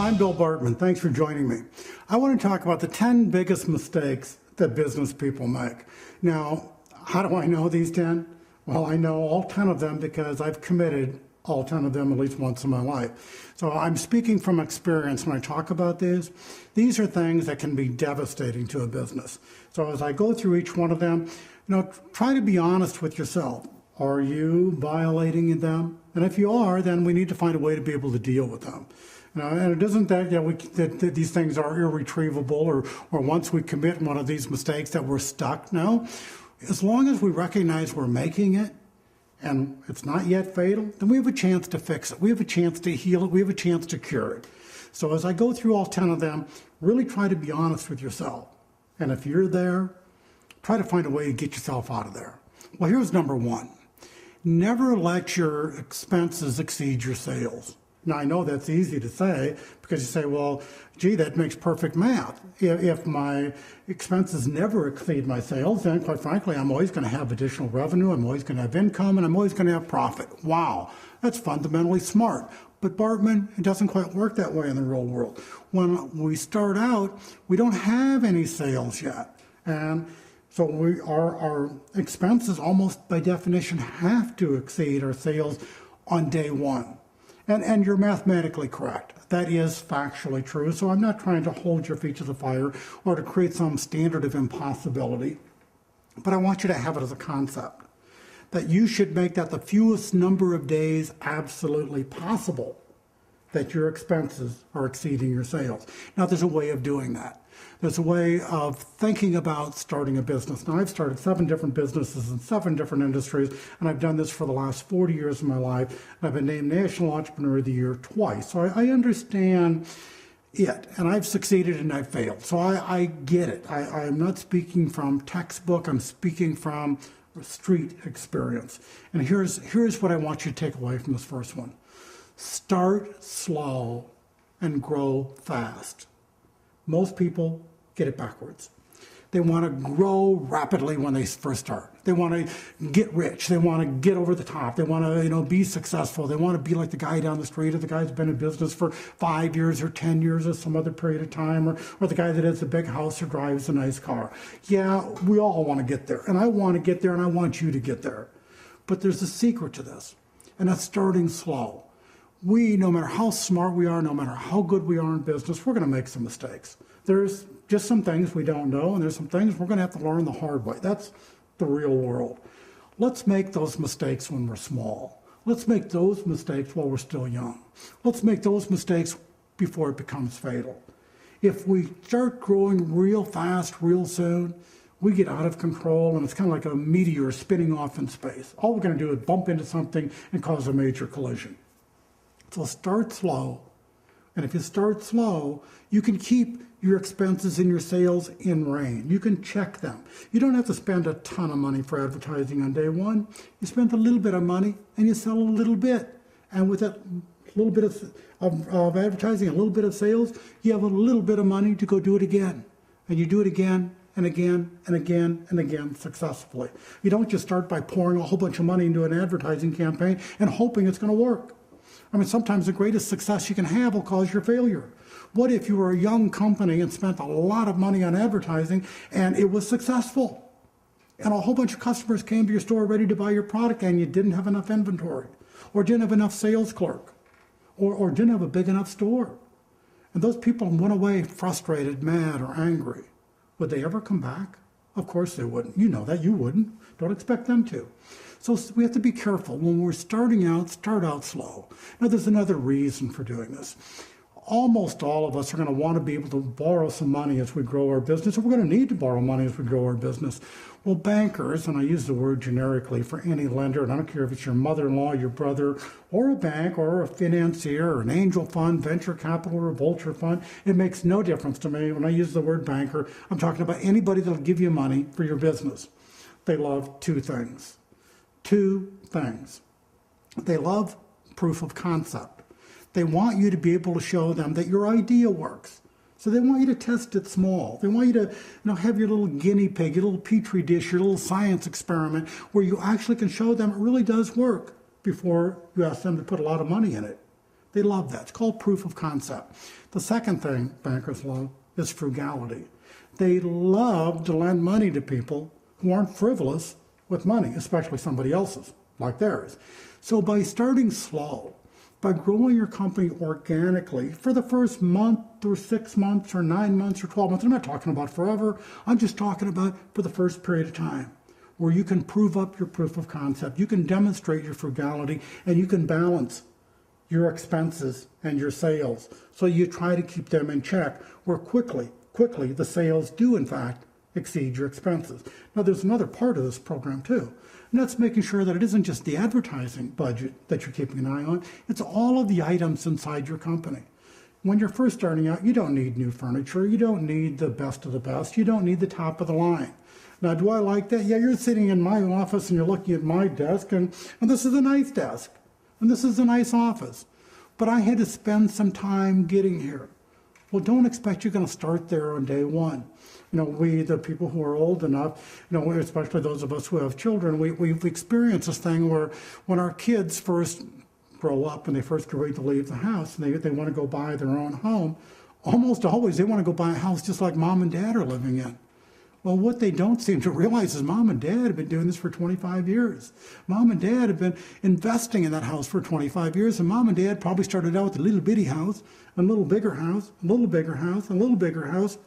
I'm Bill Bartmann. Thanks for joining me. I want to talk about the 10 biggest mistakes that business people make. Now, how do I know these 10? Well, I know all 10 of them because I've committed all 10 of them at least once in my life. So I'm speaking from experience when I talk about these. These are things that can be devastating to a business. So as I go through each one of them, try to be honest with yourself. Are you violating them? And if you are, then we need to find a way to be able to deal with them. And it isn't that, that these things are irretrievable or once we commit one of these mistakes that we're stuck. No. As long as we recognize we're making it and it's not yet fatal, then we have a chance to fix it. We have a chance to heal it. We have a chance to cure it. So as I go through all 10 of them, really try to be honest with yourself. And if you're there, try to find a way to get yourself out of there. Well, here's number one. Never let your expenses exceed your sales. Now, I know that's easy to say because you say, well, gee, that makes perfect math. If my expenses never exceed my sales, then quite frankly, I'm always going to have additional revenue, I'm always going to have income, and I'm always going to have profit. Wow, that's fundamentally smart. But Bartmann, it doesn't quite work that way in the real world. When we start out, we don't have any sales yet. And so our expenses almost by definition have to exceed our sales on day one. And you're mathematically correct. That is factually true. So I'm not trying to hold your feet to the fire or to create some standard of impossibility. But I want you to have it as a concept that you should make that the fewest number of days absolutely possible that your expenses are exceeding your sales. Now, there's a way of doing that. There's a way of thinking about starting a business. Now, I've started 7 different businesses in 7 different industries, and I've done this for the last 40 years of my life. And I've been named National Entrepreneur of the Year twice. So I understand it, and I've succeeded and I've failed. So I get it. I'm not speaking from textbook. I'm speaking from street experience. And here's what I want you to take away from this first one. Start slow and grow fast. Most people get it backwards. They want to grow rapidly when they first start. They want to get rich. They want to get over the top. They want to, be successful. They want to be like the guy down the street or the guy who's been in business for 5 years or 10 years or some other period of time or the guy that has a big house or drives a nice car. Yeah, we all want to get there. And I want to get there and I want you to get there. But there's a secret to this, and that's starting slow. No matter how smart we are, no matter how good we are in business, we're going to make some mistakes. There's just some things we don't know, and there's some things we're going to have to learn the hard way. That's the real world. Let's make those mistakes when we're small. Let's make those mistakes while we're still young. Let's make those mistakes before it becomes fatal. If we start growing real fast, real soon, we get out of control, and it's kind of like a meteor spinning off in space. All we're going to do is bump into something and cause a major collision. So start slow, and if you start slow, you can keep your expenses and your sales in rein. You can check them. You don't have to spend a ton of money for advertising on day one. You spend a little bit of money, and you sell a little bit. And with that little bit of advertising, a little bit of sales, you have a little bit of money to go do it again. And you do it again and again and again and again successfully. You don't just start by pouring a whole bunch of money into an advertising campaign and hoping it's going to work. Sometimes the greatest success you can have will cause your failure. What if you were a young company and spent a lot of money on advertising and it was successful? And a whole bunch of customers came to your store ready to buy your product and you didn't have enough inventory, or didn't have enough sales clerk, or didn't have a big enough store. And those people went away frustrated, mad, or angry. Would they ever come back? Of course they wouldn't. You know that. You wouldn't. Don't expect them to. So we have to be careful. When we're starting out, start out slow. Now, there's another reason for doing this. Almost all of us are going to want to be able to borrow some money as we grow our business, or we're going to need to borrow money as we grow our business. Well, bankers, and I use the word generically for any lender, and I don't care if it's your mother-in-law, your brother, or a bank, or a financier, or an angel fund, venture capital, or a vulture fund. It makes no difference to me. When I use the word banker, I'm talking about anybody that'll give you money for your business. They love 2 things. 2 things. They love proof of concept. They want you to be able to show them that your idea works. So they want you to test it small. They want you to have your little guinea pig, your little petri dish, your little science experiment where you actually can show them it really does work before you ask them to put a lot of money in it. They love that. It's called proof of concept. The second thing bankers love is frugality. They love to lend money to people who aren't frivolous with money, especially somebody else's, like theirs. So by starting slow, by growing your company organically for the first month or 6 months or 9 months or 12 months, I'm not talking about forever, I'm just talking about for the first period of time, where you can prove up your proof of concept, you can demonstrate your frugality, and you can balance your expenses and your sales. So you try to keep them in check, where quickly the sales do in fact exceed your expenses. Now there's another part of this program too, and that's making sure that it isn't just the advertising budget that you're keeping an eye on, it's all of the items inside your company. When you're first starting out, you don't need new furniture, you don't need the best of the best, you don't need the top of the line. Now, do I like that? Yeah, you're sitting in my office and you're looking at my desk, and this is a nice desk, and this is a nice office. But I had to spend some time getting here. Well, don't expect you're going to start there on day one. You know, we, the people who are old enough, you know, especially those of us who have children, we've experienced this thing where when our kids first grow up and they first get ready to leave the house and they want to go buy their own home, almost always they want to go buy a house just like mom and dad are living in. Well, what they don't seem to realize is mom and dad have been doing this for 25 years. Mom and dad have been investing in that house for 25 years, and mom and dad probably started out with a little bitty house, a little bigger house, a little bigger house, a little bigger house,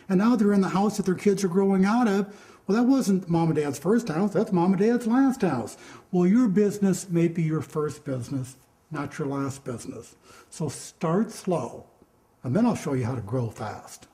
and now they're in the house that their kids are growing out of. Well, that wasn't mom and dad's first house, that's mom and dad's last house. Well, your business may be your first business, not your last business. So start slow, and then I'll show you how to grow fast.